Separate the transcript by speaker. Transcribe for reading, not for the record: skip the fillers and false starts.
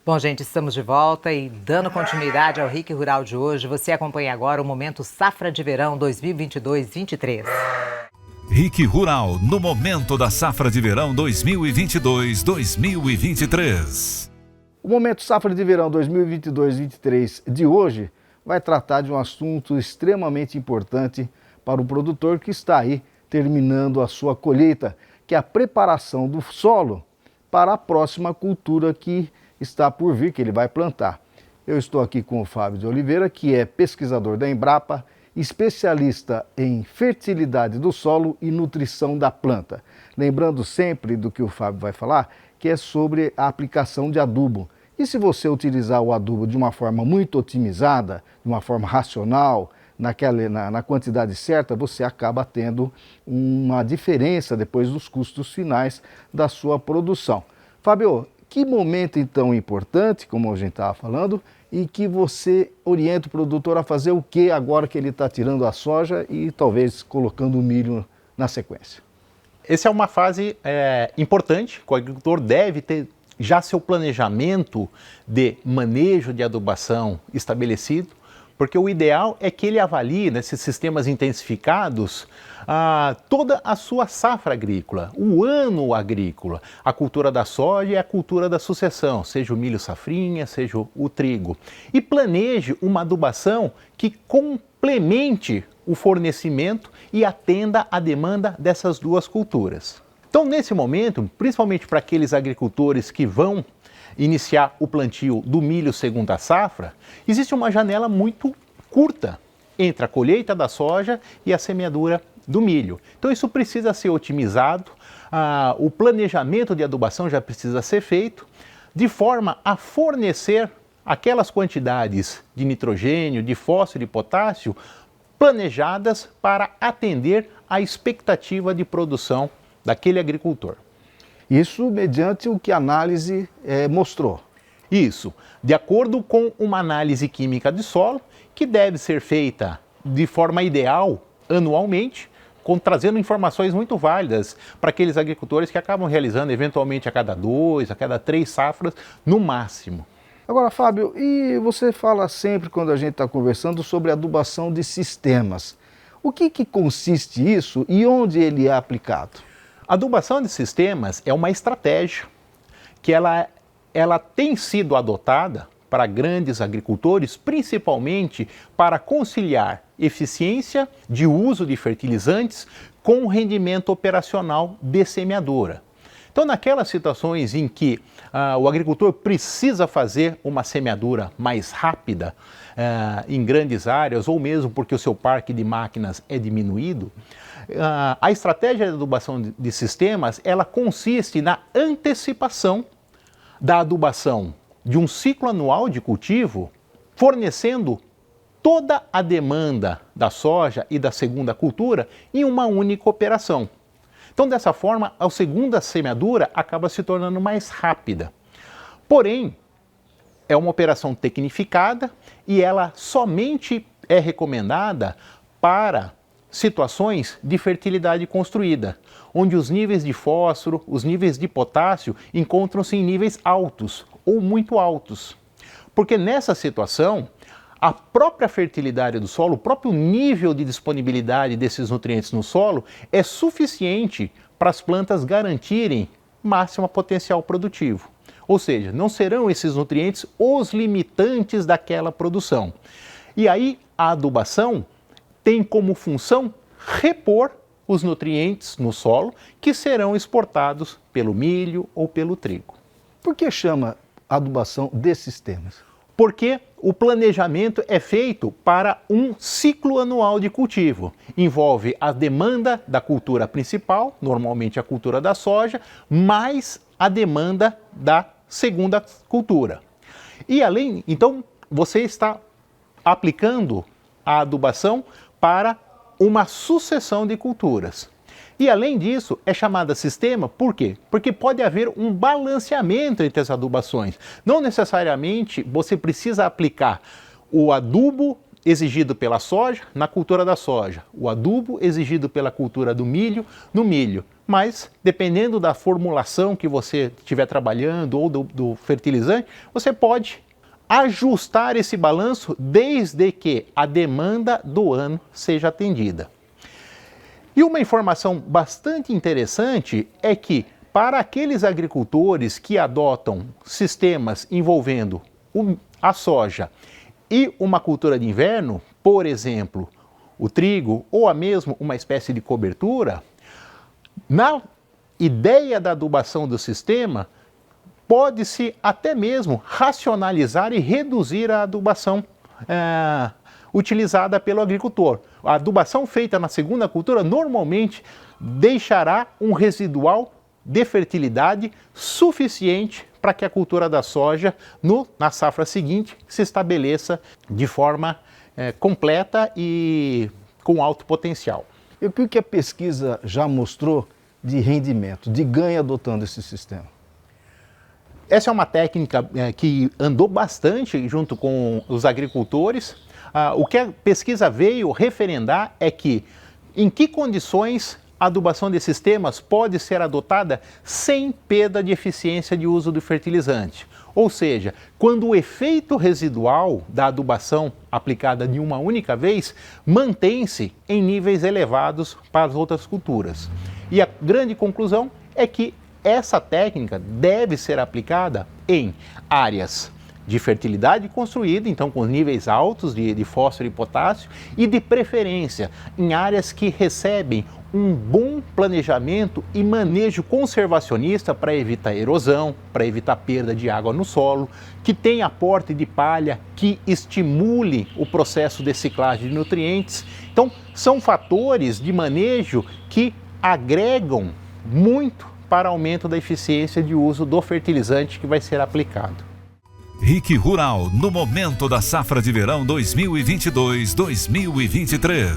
Speaker 1: Bom, gente, estamos de volta e dando continuidade ao RIC Rural de hoje, você acompanha agora o Momento Safra de Verão 2022-23.
Speaker 2: RIC Rural, no momento da safra de verão 2022-2023.
Speaker 3: O Momento Safra de Verão 2022-23 de hoje vai tratar de um assunto extremamente importante para o produtor que está aí terminando a sua colheita, que é a preparação do solo para a próxima cultura que está por vir, que ele vai plantar. Eu estou aqui com o Fábio de Oliveira, que é pesquisador da Embrapa, especialista em fertilidade do solo e nutrição da planta. Lembrando sempre do que o Fábio vai falar, que é sobre a aplicação de adubo. E se você utilizar o adubo de uma forma muito otimizada, de uma forma racional, na quantidade certa, você acaba tendo uma diferença depois dos custos finais da sua produção. Fábio, que momento então importante, como a gente estava falando, e que você orienta o produtor a fazer o que agora que ele está tirando a soja e talvez colocando o milho na sequência?
Speaker 4: Essa é uma fase importante, que o agricultor deve ter já seu planejamento de manejo de adubação estabelecido, porque o ideal é que ele avalie nesses sistemas intensificados toda a sua safra agrícola, o ano agrícola, a cultura da soja e a cultura da sucessão, seja o milho safrinha, seja o trigo. E planeje uma adubação que complemente o fornecimento e atenda à demanda dessas duas culturas. Então, nesse momento, principalmente para aqueles agricultores que vão iniciar o plantio do milho segunda safra, existe uma janela muito curta entre a colheita da soja e a semeadura do milho. Então isso precisa ser otimizado, o planejamento de adubação já precisa ser feito, de forma a fornecer aquelas quantidades de nitrogênio, de fósforo e potássio planejadas para atender à expectativa de produção daquele agricultor.
Speaker 3: Isso mediante o que a análise mostrou.
Speaker 4: Isso, de acordo com uma análise química de solo, que deve ser feita de forma ideal anualmente, trazendo informações muito válidas para aqueles agricultores que acabam realizando eventualmente a cada 2, a cada 3 safras no máximo.
Speaker 3: Agora, Fábio, e você fala sempre quando a gente está conversando sobre adubação de sistemas. O que consiste isso e onde ele é aplicado?
Speaker 4: A adubação de sistemas é uma estratégia que ela tem sido adotada para grandes agricultores, principalmente para conciliar eficiência de uso de fertilizantes com o rendimento operacional de semeadura. Então, naquelas situações em que o agricultor precisa fazer uma semeadura mais rápida em grandes áreas, ou mesmo porque o seu parque de máquinas é diminuído, a estratégia de adubação de sistemas, ela consiste na antecipação da adubação de um ciclo anual de cultivo, fornecendo toda a demanda da soja e da segunda cultura em uma única operação. Então, dessa forma, a segunda semeadura acaba se tornando mais rápida. Porém, é uma operação tecnificada e ela somente é recomendada para situações de fertilidade construída, onde os níveis de fósforo, os níveis de potássio encontram-se em níveis altos ou muito altos. Porque nessa situação, a própria fertilidade do solo, o próprio nível de disponibilidade desses nutrientes no solo é suficiente para as plantas garantirem máximo potencial produtivo. Ou seja, não serão esses nutrientes os limitantes daquela produção. E aí a adubação tem como função repor os nutrientes no solo que serão exportados pelo milho ou pelo trigo.
Speaker 3: Por que chama adubação de sistemas?
Speaker 4: Porque o planejamento é feito para um ciclo anual de cultivo. Envolve a demanda da cultura principal, normalmente a cultura da soja, mais a demanda da segunda cultura. E além, então, você está aplicando a adubação para uma sucessão de culturas. E além disso, é chamada sistema, por quê? Porque pode haver um balanceamento entre as adubações. Não necessariamente você precisa aplicar o adubo exigido pela soja, na cultura da soja. O adubo exigido pela cultura do milho, no milho. Mas, dependendo da formulação que você estiver trabalhando ou do fertilizante, você pode ajustar esse balanço desde que a demanda do ano seja atendida. E uma informação bastante interessante é que, para aqueles agricultores que adotam sistemas envolvendo a soja e uma cultura de inverno, por exemplo, o trigo ou mesmo uma espécie de cobertura, na ideia da adubação do sistema, pode-se até mesmo racionalizar e reduzir a adubação utilizada pelo agricultor. A adubação feita na segunda cultura normalmente deixará um residual de fertilidade suficiente para que a cultura da soja, na safra seguinte, se estabeleça de forma completa e com alto potencial.
Speaker 3: E o que a pesquisa já mostrou de rendimento, de ganho adotando esse sistema?
Speaker 4: Essa é uma técnica que andou bastante junto com os agricultores. O que a pesquisa veio referendar é que, em que condições a adubação de sistemas pode ser adotada sem perda de eficiência de uso do fertilizante. Ou seja, quando o efeito residual da adubação aplicada de uma única vez mantém-se em níveis elevados para as outras culturas. E a grande conclusão é que essa técnica deve ser aplicada em áreas de fertilidade construída, então com níveis altos de fósforo e potássio, e de preferência em áreas que recebem um bom planejamento e manejo conservacionista para evitar erosão, para evitar perda de água no solo, que tem aporte de palha, que estimule o processo de ciclagem de nutrientes. Então, são fatores de manejo que agregam muito para aumento da eficiência de uso do fertilizante que vai ser aplicado.
Speaker 2: RIC Rural, no momento da safra de verão 2022-2023.